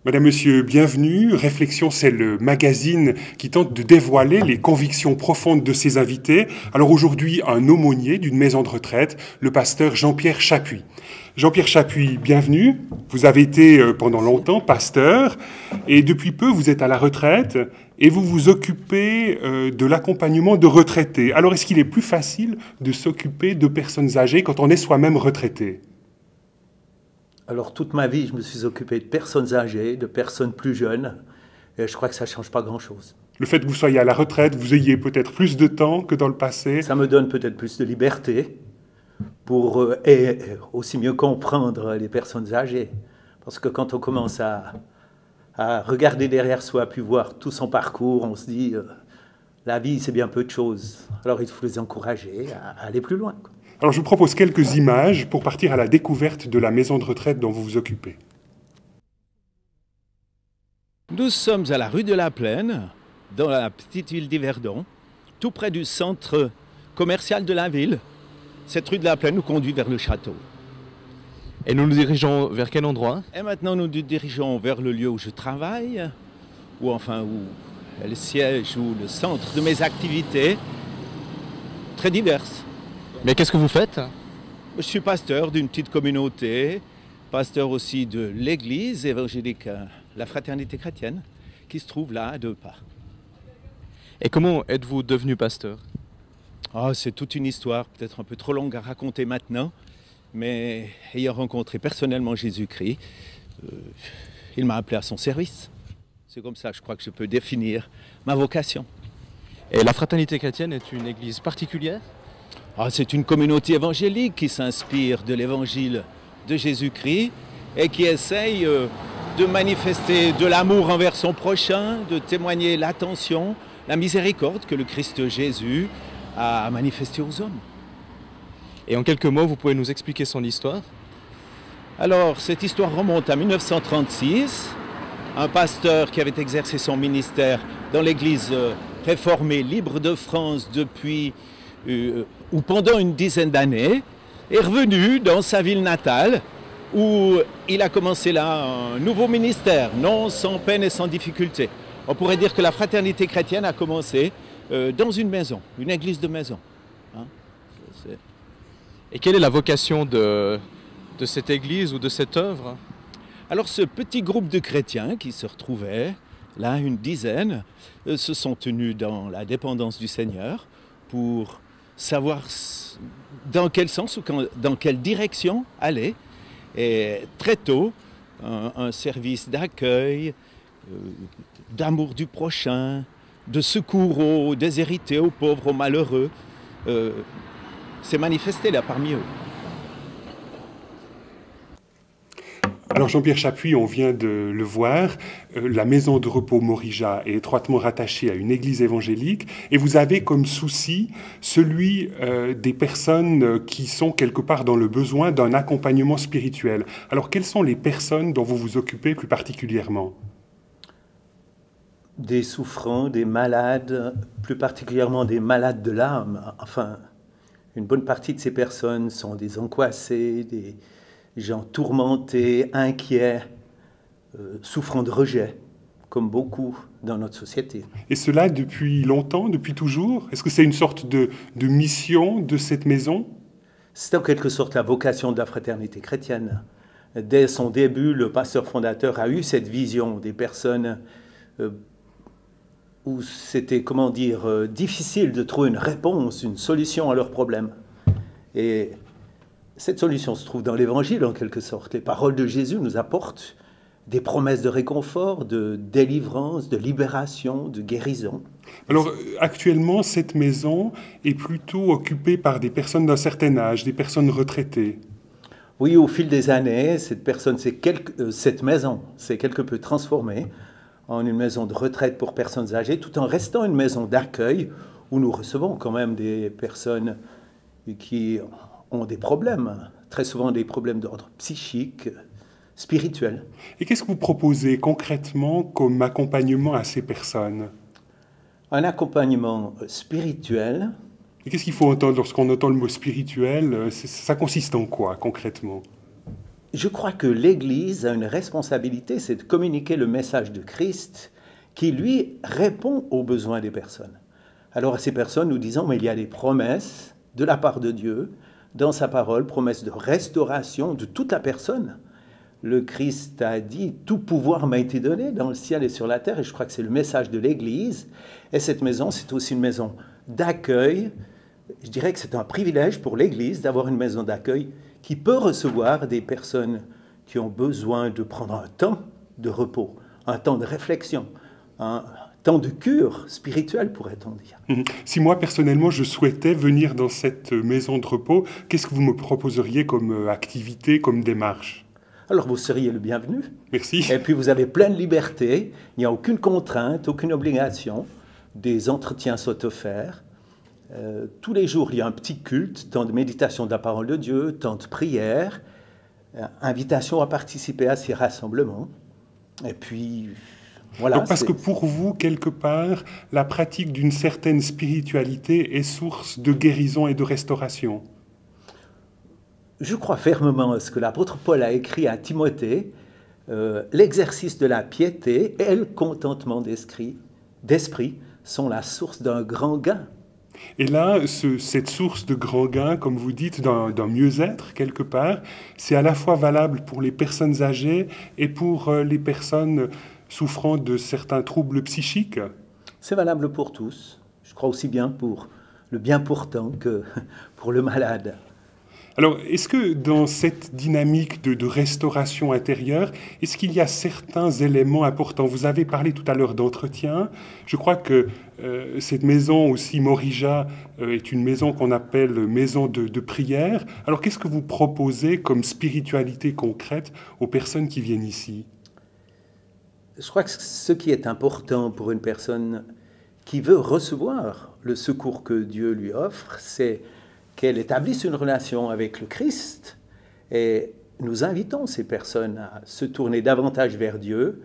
Madame, Monsieur, bienvenue. Réflexion, c'est le magazine qui tente de dévoiler les convictions profondes de ses invités. Alors aujourd'hui, un aumônier d'une maison de retraite, le pasteur Jean-Pierre Chappuis. Jean-Pierre Chappuis, bienvenue. Vous avez été pendant longtemps pasteur et depuis peu, vous êtes à la retraite et vous vous occupez de l'accompagnement de retraités. Alors, est-ce qu'il est plus facile de s'occuper de personnes âgées quand on est soi-même retraité ? Alors, toute ma vie, je me suis occupé de personnes âgées, de personnes plus jeunes, et je crois que ça ne change pas grand-chose. Le fait que vous soyez à la retraite, vous ayez peut-être plus de temps que dans le passé. Ça me donne peut-être plus de liberté pour et aussi mieux comprendre les personnes âgées. Parce que quand on commence à regarder derrière soi, puis voir tout son parcours, on se dit la vie, c'est bien peu de choses. Alors, il faut les encourager à aller plus loin, quoi. Alors je vous propose quelques images pour partir à la découverte de la maison de retraite dont vous vous occupez. Nous sommes à la rue de la Plaine, dans la petite ville d'Yverdon, tout près du centre commercial de la ville. Cette rue de la Plaine nous conduit vers le château. Et nous nous dirigeons vers quel endroit? Et maintenant nous nous dirigeons vers le lieu où je travaille, où est le siège ou le centre de mes activités, très diverses. Mais qu'est-ce que vous faites? Je suis pasteur d'une petite communauté, pasteur aussi de l'église évangélique, la Fraternité chrétienne, qui se trouve là à 2 pas. Et comment êtes-vous devenu pasteur? C'est toute une histoire, peut-être un peu trop longue à raconter maintenant, mais ayant rencontré personnellement Jésus-Christ, il m'a appelé à son service. C'est comme ça, je crois que je peux définir ma vocation. Et la Fraternité chrétienne est une église particulière? C'est une communauté évangélique qui s'inspire de l'évangile de Jésus-Christ et qui essaye de manifester de l'amour envers son prochain, de témoigner l'attention, la miséricorde que le Christ Jésus a manifestée aux hommes. Et en quelques mots, vous pouvez nous expliquer son histoire? Alors, cette histoire remonte à 1936. Un pasteur qui avait exercé son ministère dans l'église réformée libre de France depuis ou pendant une dizaine d'années, est revenu dans sa ville natale où il a commencé là un nouveau ministère, non sans peine et sans difficulté. On pourrait dire que la fraternité chrétienne a commencé dans une maison, une église de maison. Et quelle est la vocation de cette église ou de cette œuvre? Alors ce petit groupe de chrétiens qui se retrouvaient, là une dizaine, se sont tenus dans la dépendance du Seigneur pour savoir dans quel sens ou dans quelle direction aller. Et très tôt, un service d'accueil, d'amour du prochain, de secours aux déshérités, aux pauvres, aux malheureux, s'est manifesté là parmi eux. Alors Jean-Pierre Chappuis, on vient de le voir, la maison de repos Morija est étroitement rattachée à une église évangélique et vous avez comme souci celui des personnes qui sont quelque part dans le besoin d'un accompagnement spirituel. Alors quelles sont les personnes dont vous vous occupez plus particulièrement? Des souffrants, des malades, plus particulièrement des malades de l'âme. Enfin, une bonne partie de ces personnes sont des angoissés, des gens tourmentés, inquiets, souffrant de rejet, comme beaucoup dans notre société. Et cela depuis longtemps, depuis toujours? Est-ce que c'est une sorte de mission de cette maison? C'est en quelque sorte la vocation de la fraternité chrétienne. Dès son début, le pasteur fondateur a eu cette vision des personnes où c'était, difficile de trouver une réponse, une solution à leurs problèmes. Et cette solution se trouve dans l'Évangile, en quelque sorte. Les paroles de Jésus nous apportent des promesses de réconfort, de délivrance, de libération, de guérison. Alors, actuellement, cette maison est plutôt occupée par des personnes d'un certain âge, des personnes retraitées. Oui, au fil des années, cette maison s'est quelque peu transformée en une maison de retraite pour personnes âgées, tout en restant une maison d'accueil où nous recevons quand même des personnes qui ont des problèmes, très souvent des problèmes d'ordre psychique, spirituel. Et qu'est-ce que vous proposez concrètement comme accompagnement à ces personnes? Un accompagnement spirituel. Et qu'est-ce qu'il faut entendre lorsqu'on entend le mot spirituel? Ça consiste en quoi concrètement? Je crois que l'Église a une responsabilité, c'est de communiquer le message de Christ qui, lui, répond aux besoins des personnes. Alors à ces personnes, nous disons, mais il y a des promesses de la part de Dieu, dans sa parole, promesses de restauration de toute la personne. Le Christ a dit, tout pouvoir m'a été donné dans le ciel et sur la terre, et je crois que c'est le message de l'Église. Et cette maison, c'est aussi une maison d'accueil. Je dirais que c'est un privilège pour l'Église d'avoir une maison d'accueil qui peut recevoir des personnes qui ont besoin de prendre un temps de repos, un temps de réflexion, un temps de cure spirituelle, pourrait-on dire. Si moi, personnellement, je souhaitais venir dans cette maison de repos, qu'est-ce que vous me proposeriez comme activité, comme démarche? Alors vous seriez le bienvenu. Merci. Et puis vous avez pleine liberté, il n'y a aucune contrainte, aucune obligation. Des entretiens sont offerts. Tous les jours, il y a un petit culte, temps de méditation de la parole de Dieu, temps de prière, invitation à participer à ces rassemblements. Et puis, voilà. Donc parce que pour vous, quelque part, la pratique d'une certaine spiritualité est source de guérison et de restauration. Je crois fermement à ce que l'apôtre Paul a écrit à Timothée, l'exercice de la piété et le contentement d'esprit sont la source d'un grand gain. Et là, cette source de grand gain, comme vous dites, d'un mieux-être, quelque part, c'est à la fois valable pour les personnes âgées et pour les personnes souffrant de certains troubles psychiques. C'est valable pour tous. Je crois aussi bien pour le bien portant que pour le malade. Alors, est-ce que dans cette dynamique de restauration intérieure, est-ce qu'il y a certains éléments importants? Vous avez parlé tout à l'heure d'entretien. Je crois que cette maison aussi, Morija, est une maison qu'on appelle maison de prière. Alors, qu'est-ce que vous proposez comme spiritualité concrète aux personnes qui viennent ici? Je crois que ce qui est important pour une personne qui veut recevoir le secours que Dieu lui offre, c'est qu'elle établisse une relation avec le Christ. Et nous invitons ces personnes à se tourner davantage vers Dieu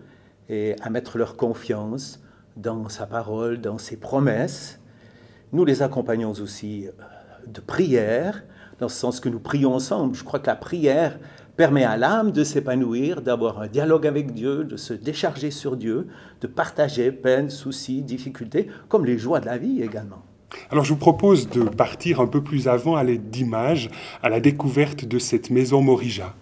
et à mettre leur confiance dans sa parole, dans ses promesses. Nous les accompagnons aussi de prière, dans ce sens que nous prions ensemble. Je crois que la prière permet à l'âme de s'épanouir, d'avoir un dialogue avec Dieu, de se décharger sur Dieu, de partager peines, soucis, difficultés, comme les joies de la vie également. Alors je vous propose de partir un peu plus avant à l'aide d'images, à la découverte de cette maison Morija.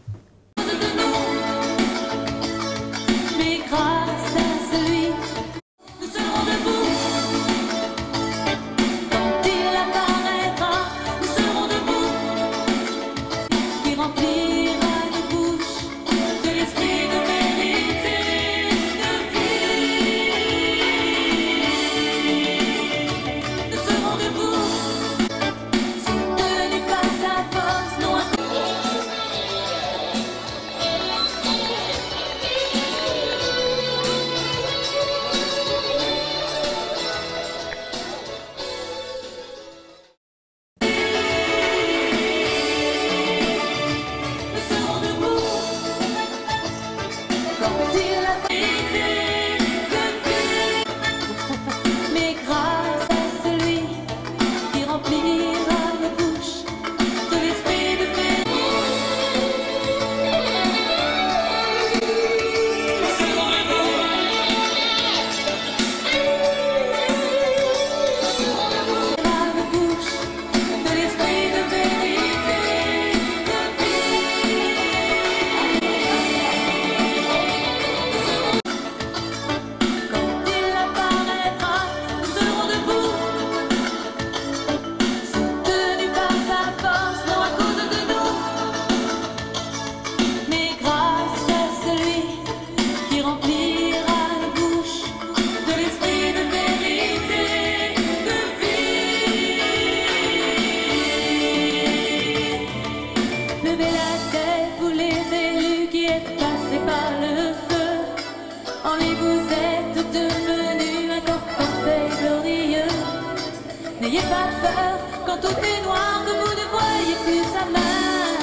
N'ayez pas peur, quand tout est noir, que vous ne voyez plus sa main.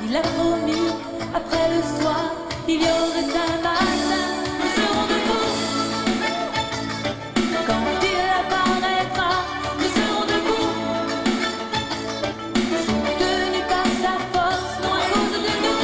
Il a promis, après le soir, il y aurait un matin. Nous serons debout. Quand il apparaîtra, nous serons debout. Soutenus par sa force, non à cause de nous.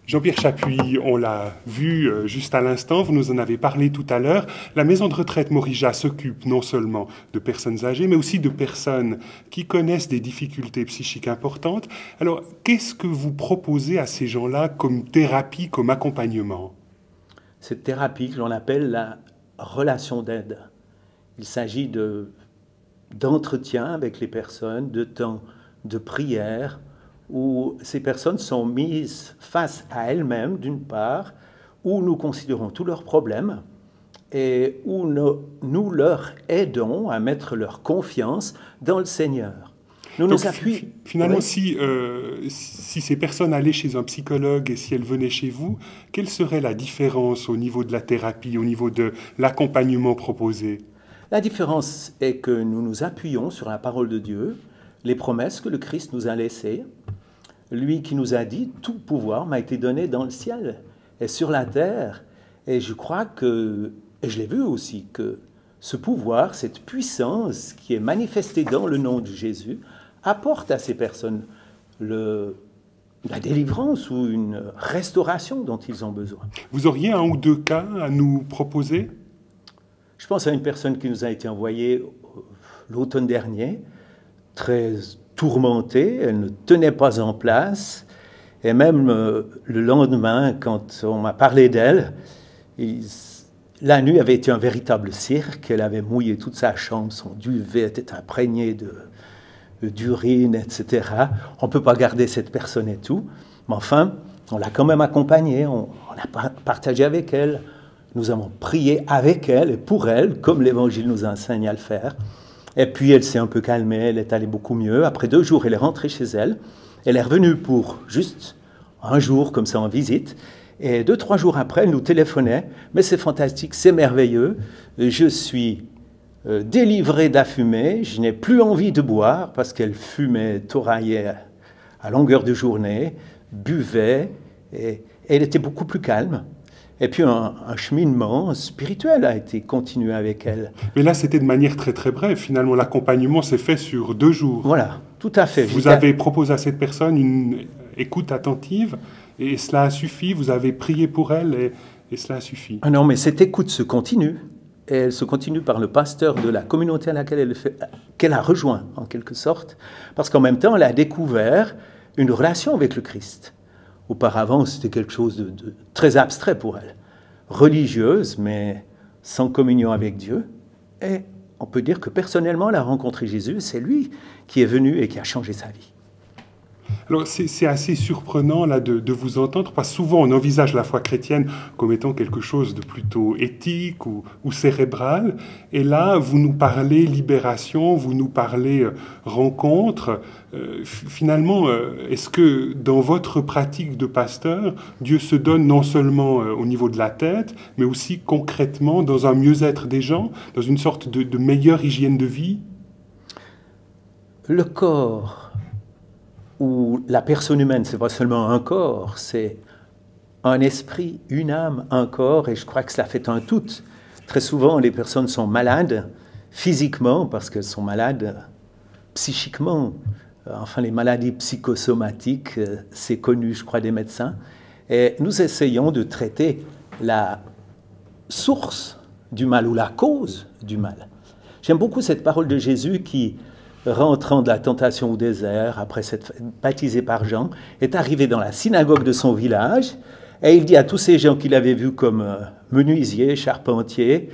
Jean-Pierre Chapuis, on l'a vu juste à l'instant, vous nous en avez parlé tout à l'heure. La maison de retraite Morija s'occupe non seulement de personnes âgées, mais aussi de personnes qui connaissent des difficultés psychiques importantes. Alors, qu'est-ce que vous proposez à ces gens-là comme thérapie, comme accompagnement? Cette thérapie que l'on appelle la relation d'aide. Il s'agit d'entretien avec les personnes, de temps de prière, où ces personnes sont mises face à elles-mêmes, d'une part, où nous considérons tous leurs problèmes et où nous leur aidons à mettre leur confiance dans le Seigneur. Nous Donc, nous appuyons. finalement, Oui. si ces personnes allaient chez un psychologue et si elles venaient chez vous, quelle serait la différence au niveau de la thérapie, au niveau de l'accompagnement proposé? La différence est que nous nous appuyons sur la parole de Dieu, les promesses que le Christ nous a laissées, lui qui nous a dit « Tout pouvoir m'a été donné dans le ciel et sur la terre ». Et je crois que, et je l'ai vu aussi, que ce pouvoir, cette puissance qui est manifestée dans le nom de Jésus, apporte à ces personnes la délivrance ou une restauration dont ils ont besoin. Vous auriez un ou deux cas à nous proposer? Je pense à une personne qui nous a été envoyée l'automne dernier, très tourmentée, elle ne tenait pas en place. Et même le lendemain, quand on m'a parlé d'elle, la nuit avait été un véritable cirque. Elle avait mouillé toute sa chambre, son duvet était imprégné d'urine, etc. On ne peut pas garder cette personne et tout. Mais enfin, on l'a quand même accompagnée, on a partagé avec elle. Nous avons prié avec elle et pour elle, comme l'Évangile nous enseigne à le faire. Et puis elle s'est un peu calmée, elle est allée beaucoup mieux. Après 2 jours, elle est rentrée chez elle. Elle est revenue pour juste un jour, comme ça, en visite. Et 2-3 jours après, elle nous téléphonait. Mais c'est fantastique, c'est merveilleux. Je suis délivrée de la fumée. Je n'ai plus envie de boire parce qu'elle fumait, toraillait à longueur de journée, buvait. Et elle était beaucoup plus calme. Et puis un cheminement spirituel a été continué avec elle. Mais là, c'était de manière très très brève. Finalement, l'accompagnement s'est fait sur 2 jours. Voilà, tout à fait. Vous avez proposé à cette personne une écoute attentive et cela a suffi. Vous avez prié pour elle et cela a suffi. Ah non, mais cette écoute se continue. Et elle se continue par le pasteur de la communauté à laquelle qu'elle a rejoint, en quelque sorte. Parce qu'en même temps, elle a découvert une relation avec le Christ. Auparavant, c'était quelque chose de très abstrait pour elle. Religieuse, mais sans communion avec Dieu. Et on peut dire que personnellement, elle a rencontré Jésus. C'est lui qui est venu et qui a changé sa vie. Alors, c'est assez surprenant là, de vous entendre, parce que souvent on envisage la foi chrétienne comme étant quelque chose de plutôt éthique ou cérébral, et là vous nous parlez libération, vous nous parlez rencontre. Finalement, est-ce que dans votre pratique de pasteur, Dieu se donne non seulement au niveau de la tête, mais aussi concrètement dans un mieux-être des gens, dans une sorte de meilleure hygiène de vie? Le corps où la personne humaine, c'est pas seulement un corps, c'est un esprit, une âme, un corps, et je crois que cela fait un tout. Très souvent, les personnes sont malades physiquement parce qu'elles sont malades psychiquement. Enfin, les maladies psychosomatiques, c'est connu, je crois, des médecins. Et nous essayons de traiter la source du mal ou la cause du mal. J'aime beaucoup cette parole de Jésus qui, rentrant de la tentation au désert, après s'être baptisé par Jean, est arrivé dans la synagogue de son village, et il dit à tous ces gens qu'il avait vus comme menuisiers, charpentiers,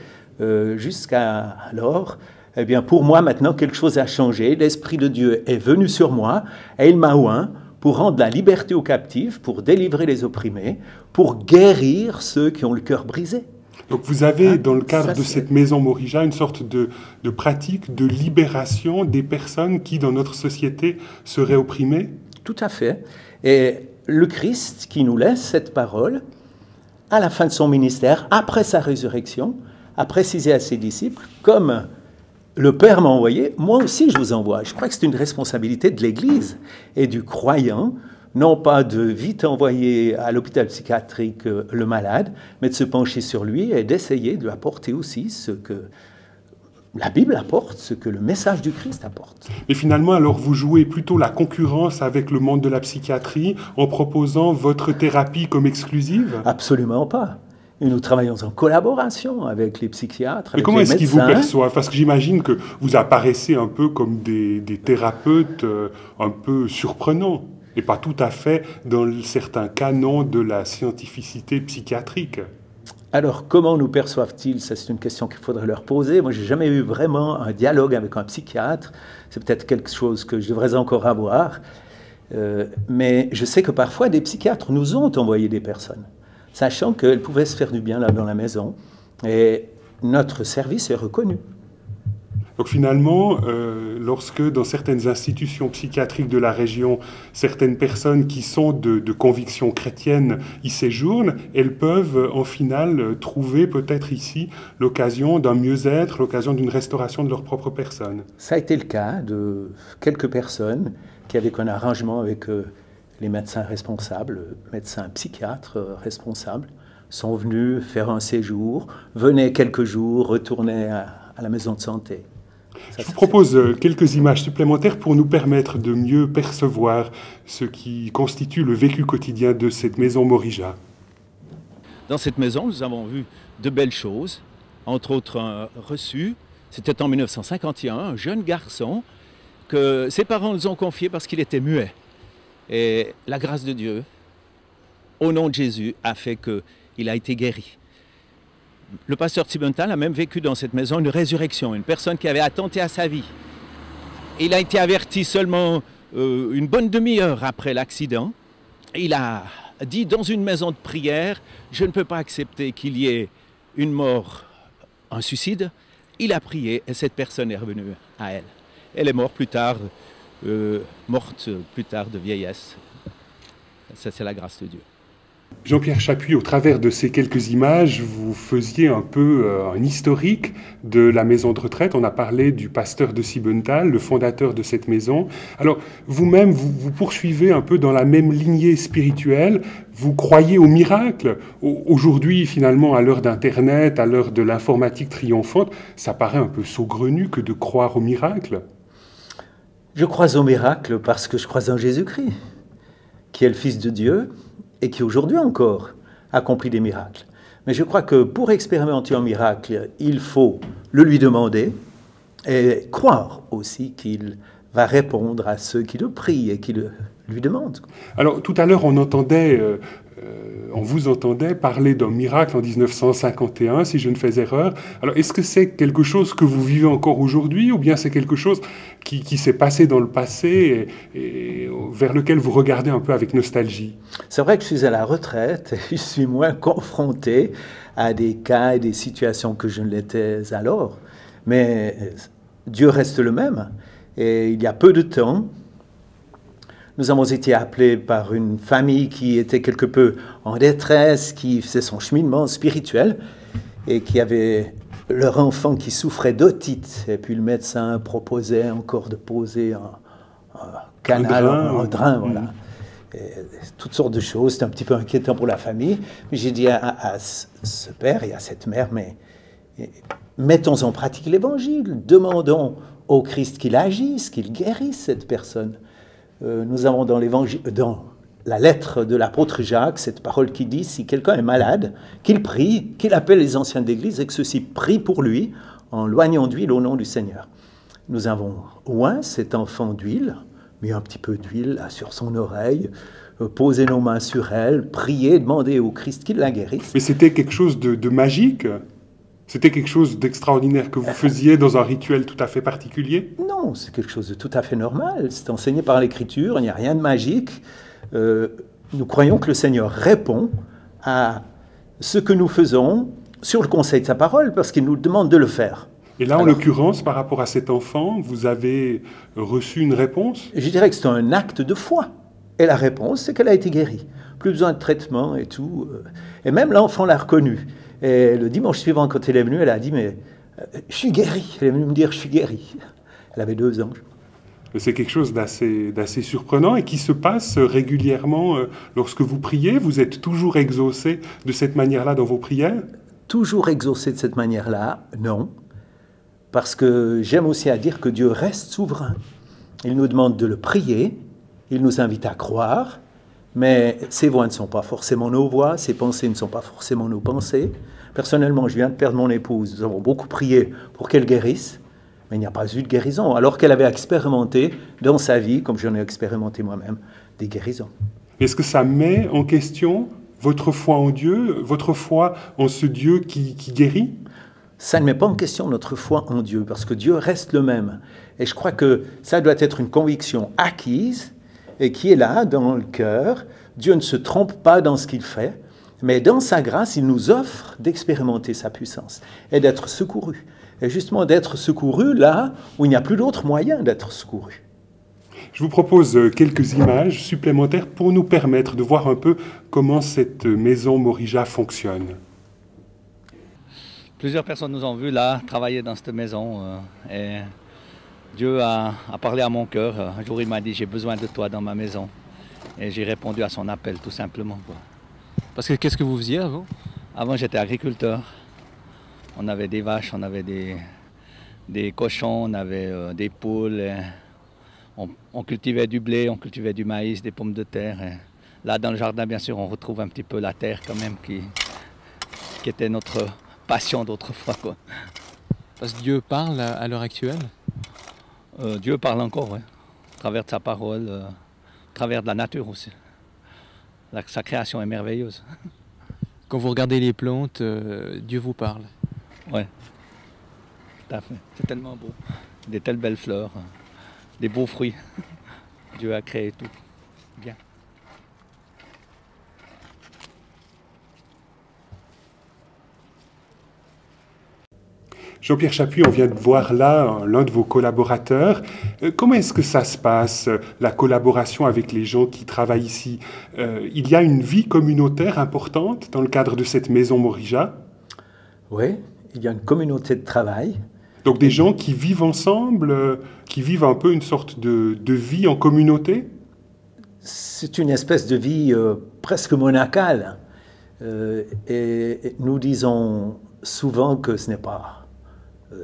jusqu'à alors, eh bien pour moi maintenant quelque chose a changé, l'Esprit de Dieu est venu sur moi, et il m'a oint pour rendre la liberté aux captifs, pour délivrer les opprimés, pour guérir ceux qui ont le cœur brisé. Donc vous avez, dans le cadre de cette maison Morija, une sorte de pratique de libération des personnes qui, dans notre société, seraient opprimées? Tout à fait. Et le Christ qui nous laisse cette parole, à la fin de son ministère, après sa résurrection, a précisé à ses disciples, comme le Père m'a envoyé, moi aussi je vous envoie. Je crois que c'est une responsabilité de l'Église et du croyant, non pas de vite envoyer à l'hôpital psychiatrique le malade, mais de se pencher sur lui et d'essayer de lui apporter aussi ce que la Bible apporte, ce que le message du Christ apporte. Mais finalement, alors vous jouez plutôt la concurrence avec le monde de la psychiatrie en proposant votre thérapie comme exclusive? Absolument pas. Et nous travaillons en collaboration avec les psychiatres, Mais avec comment les est-ce qu'ils vous médecins. perçoivent? Parce que j'imagine que vous apparaissez un peu comme des thérapeutes un peu surprenants, et pas tout à fait dans certains canons de la scientificité psychiatrique. Alors, comment nous perçoivent-ils? Ça, c'est une question qu'il faudrait leur poser. Moi, j'ai jamais eu vraiment un dialogue avec un psychiatre. C'est peut-être quelque chose que je devrais encore avoir. Mais je sais que parfois, des psychiatres nous ont envoyé des personnes, sachant qu'elles pouvaient se faire du bien là dans la maison. Et notre service est reconnu. Donc finalement, lorsque dans certaines institutions psychiatriques de la région, certaines personnes qui sont de conviction chrétienne y séjournent, elles peuvent en final trouver peut-être ici l'occasion d'un mieux-être, l'occasion d'une restauration de leur propre personne. Ça a été le cas de quelques personnes qui avaient un arrangement avec les médecins responsables, médecins psychiatres responsables, sont venus faire un séjour, venaient quelques jours, retournaient à la maison de santé. Je vous propose quelques images supplémentaires pour nous permettre de mieux percevoir ce qui constitue le vécu quotidien de cette maison Morija. Dans cette maison, nous avons vu de belles choses, entre autres un reçu. C'était en 1951, un jeune garçon que ses parents nous ont confié parce qu'il était muet. Et la grâce de Dieu, au nom de Jésus, a fait qu'il a été guéri. Le pasteur Sibenthal a même vécu dans cette maison une résurrection, une personne qui avait attenté à sa vie. Il a été averti seulement une bonne demi-heure après l'accident. Il a dit dans une maison de prière, je ne peux pas accepter qu'il y ait une mort, un suicide. Il a prié et cette personne est revenue à elle. Elle est morte plus tard de vieillesse. Ça, c'est la grâce de Dieu. Jean-Pierre Chappuis, au travers de ces quelques images, vous faisiez un peu un historique de la maison de retraite. On a parlé du pasteur de Sibenthal, le fondateur de cette maison. Alors, vous-même, vous poursuivez un peu dans la même lignée spirituelle. Vous croyez au miracle. Aujourd'hui, finalement, à l'heure d'Internet, à l'heure de l'informatique triomphante, ça paraît un peu saugrenu que de croire au miracle. Je crois au miracle parce que je crois en Jésus-Christ, qui est le Fils de Dieu, et qui aujourd'hui encore accomplit des miracles. Mais je crois que pour expérimenter un miracle, il faut le lui demander et croire aussi qu'il va répondre à ceux qui le prient et qui le lui demandent. Alors tout à l'heure, on vous entendait parler d'un miracle en 1951, si je ne fais erreur. Alors est-ce que c'est quelque chose que vous vivez encore aujourd'hui, ou bien c'est quelque chose qui s'est passé dans le passé et vers lequel vous regardez un peu avec nostalgie? C'est vrai que je suis à la retraite et je suis moins confronté à des cas et des situations que je ne l'étais alors. Mais Dieu reste le même. Et il y a peu de temps, nous avons été appelés par une famille qui était quelque peu en détresse, qui faisait son cheminement spirituel et qui avait leur enfant qui souffrait d'otite. Et puis le médecin proposait encore de poser un canal, un drain, voilà. Et toutes sortes de choses. C'était un petit peu inquiétant pour la famille. Mais j'ai dit à ce père et à cette mère, mais mettons en pratique l'évangile. Demandons au Christ qu'il agisse, qu'il guérisse cette personne. Nous avons dans la lettre de l'apôtre Jacques cette parole qui dit, si quelqu'un est malade, qu'il prie, qu'il appelle les anciens d'église et que ceux-ci prient pour lui en loignant d'huile au nom du Seigneur. Nous avons oint cet enfant d'huile, mis un petit peu d'huile sur son oreille, posé nos mains sur elle, prié, demandé au Christ qu'il la guérisse. Mais c'était quelque chose de magique? C'était quelque chose d'extraordinaire que vous faisiez dans un rituel tout à fait particulier? Non, c'est quelque chose de tout à fait normal. C'est enseigné par l'Écriture, il n'y a rien de magique. Nous croyons que le Seigneur répond à ce que nous faisons sur le conseil de sa parole, parce qu'il nous demande de le faire. Et là, en l'occurrence, par rapport à cet enfant, vous avez reçu une réponse? Je dirais que c'est un acte de foi. Et la réponse, c'est qu'elle a été guérie. Plus besoin de traitement et tout. Et même l'enfant l'a reconnu. Et le dimanche suivant, quand elle est venue, elle a dit, mais je suis guérie. Elle est venue me dire, je suis guérie. Elle avait 2 ans. C'est quelque chose d'assez surprenant et qui se passe régulièrement lorsque vous priez. Vous êtes toujours exaucé de cette manière-là dans vos prières? Toujours exaucé de cette manière-là, non. parce que j'aime aussi à dire que Dieu reste souverain. Il nous demande de le prier, il nous invite à croire, mais ses voix ne sont pas forcément nos voix, ses pensées ne sont pas forcément nos pensées. Personnellement, je viens de perdre mon épouse, nous avons beaucoup prié pour qu'elle guérisse, mais il n'y a pas eu de guérison, alors qu'elle avait expérimenté dans sa vie, comme j'en ai expérimenté moi-même, des guérisons. Est-ce que ça met en question votre foi en Dieu, votre foi en ce Dieu qui guérit? Ça ne met pas en question notre foi en Dieu, parce que Dieu reste le même. Et je crois que ça doit être une conviction acquise et qui est là, dans le cœur. Dieu ne se trompe pas dans ce qu'il fait, mais dans sa grâce, il nous offre d'expérimenter sa puissance et d'être secouru. Et justement d'être secouru là où il n'y a plus d'autre moyen d'être secouru. Je vous propose quelques images supplémentaires pour nous permettre de voir un peu comment cette maison Morija fonctionne. Plusieurs personnes nous ont vus là, travailler dans cette maison. Et Dieu a parlé à mon cœur. Un jour, il m'a dit, j'ai besoin de toi dans ma maison. Et j'ai répondu à son appel, tout simplement. Parce que qu'est-ce que vous faisiez avant? Avant, j'étais agriculteur. On avait des vaches, on avait des cochons, on avait des poules. On cultivait du blé, on cultivait du maïs, des pommes de terre. Et là, dans le jardin, bien sûr, on retrouve un petit peu la terre quand même qui était notre passion d'autrefois, quoi. Parce que Dieu parle à l'heure actuelle? Dieu parle encore, oui. À travers de sa parole, à travers de la nature aussi. Sa création est merveilleuse. Quand vous regardez les plantes, Dieu vous parle? Oui, tout à fait. C'est tellement beau. Des telles belles fleurs, des beaux fruits. Dieu a créé tout. Bien. Jean-Pierre Chappuis, on vient de voir là l'un de vos collaborateurs. Comment est-ce que ça se passe, la collaboration avec les gens qui travaillent ici? Il y a une vie communautaire importante dans le cadre de cette maison Morija? Oui, il y a une communauté de travail. Donc des gens qui vivent ensemble, qui vivent un peu une sorte de vie en communauté? C'est une espèce de vie presque monacale. Et nous disons souvent que ce n'est pas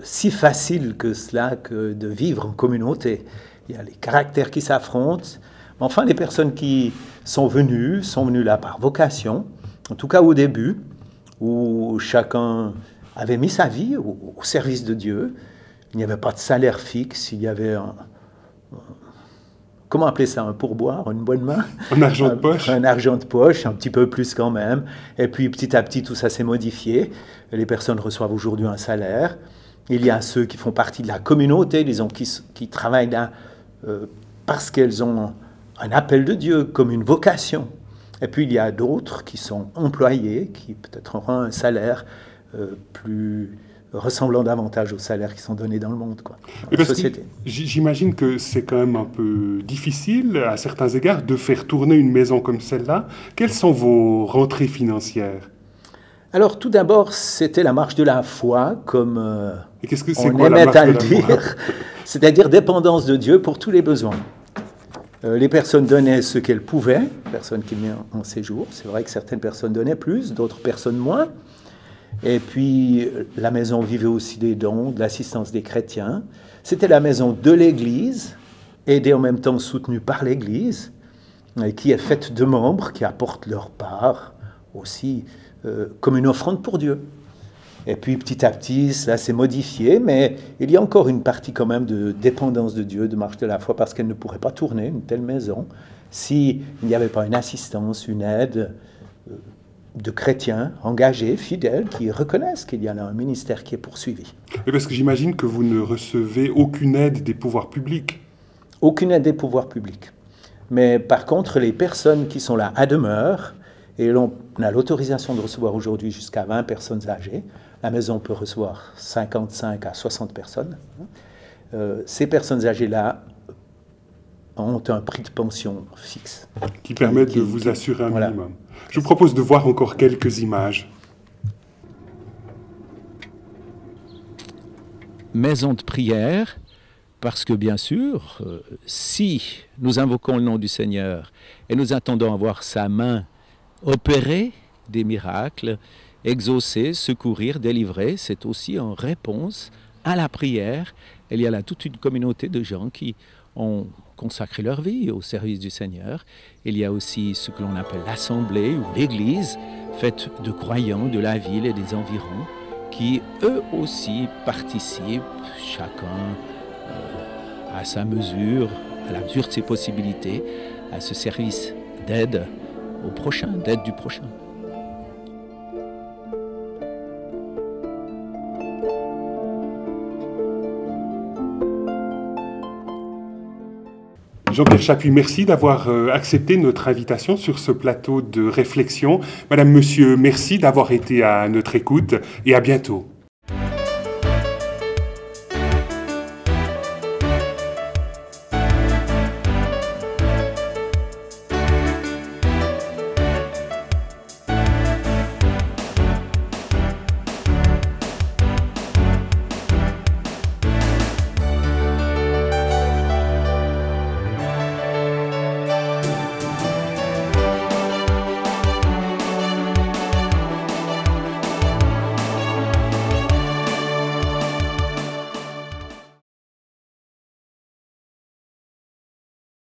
si facile que cela que de vivre en communauté. Il y a les caractères qui s'affrontent. Mais enfin, les personnes qui sont venues là par vocation, en tout cas au début, où chacun avait mis sa vie au service de Dieu. Il n'y avait pas de salaire fixe, il y avait comment appeler ça, un pourboire, une bonne main? Un argent de poche. Un argent de poche, un petit peu plus quand même. Et puis petit à petit, tout ça s'est modifié. Les personnes reçoivent aujourd'hui un salaire. Il y a ceux qui font partie de la communauté, disons, qui travaillent là parce qu'elles ont un appel de Dieu, comme une vocation. Et puis il y a d'autres qui sont employés, qui peut-être auront un salaire plus ressemblant davantage aux salaires qui sont donnés dans le monde, quoi, dans la société. J'imagine que c'est quand même un peu difficile, à certains égards, de faire tourner une maison comme celle-là. Quelles sont vos rentrées financières? Alors, tout d'abord, c'était la marche de la foi, comme on aimait à le dire, c'est-à-dire dépendance de Dieu pour tous les besoins. Les personnes donnaient ce qu'elles pouvaient, personnes qui venaient en séjour. C'est vrai que certaines personnes donnaient plus, d'autres personnes moins. Et puis, la maison vivait aussi des dons, de l'assistance des chrétiens. C'était la maison de l'Église, aidée en même temps soutenue par l'Église, qui est faite de membres qui apportent leur part aussi comme une offrande pour Dieu. Et puis, petit à petit, cela s'est modifié, mais il y a encore une partie quand même de dépendance de Dieu, de marche de la foi, parce qu'elle ne pourrait pas tourner, une telle maison, s'il n'y avait pas une assistance, une aide de chrétiens engagés, fidèles, qui reconnaissent qu'il y a là un ministère qui est poursuivi. Et parce que j'imagine que vous ne recevez aucune aide des pouvoirs publics. Aucune aide des pouvoirs publics. Mais par contre, les personnes qui sont là à demeure, et on a l'autorisation de recevoir aujourd'hui jusqu'à 20 personnes âgées, la maison peut recevoir 55 à 60 personnes. Ces personnes âgées-là ont un prix de pension fixe. Qui permettent de vous assurer un minimum. Je vous propose de voir encore quelques images. Maison de prière, parce que bien sûr, si nous invoquons le nom du Seigneur et nous attendons à voir sa main opérer des miracles, exaucer, secourir, délivrer, c'est aussi en réponse à la prière, il y a là toute une communauté de gens qui ont consacré leur vie au service du Seigneur. Il y a aussi ce que l'on appelle l'assemblée ou l'église, faite de croyants de la ville et des environs, qui eux aussi participent, chacun à sa mesure, à la mesure de ses possibilités, à ce service d'aide au prochain, d'aide du prochain. Jean-Pierre Chapuis, merci d'avoir accepté notre invitation sur ce plateau de réflexion. Madame, Monsieur, merci d'avoir été à notre écoute et à bientôt.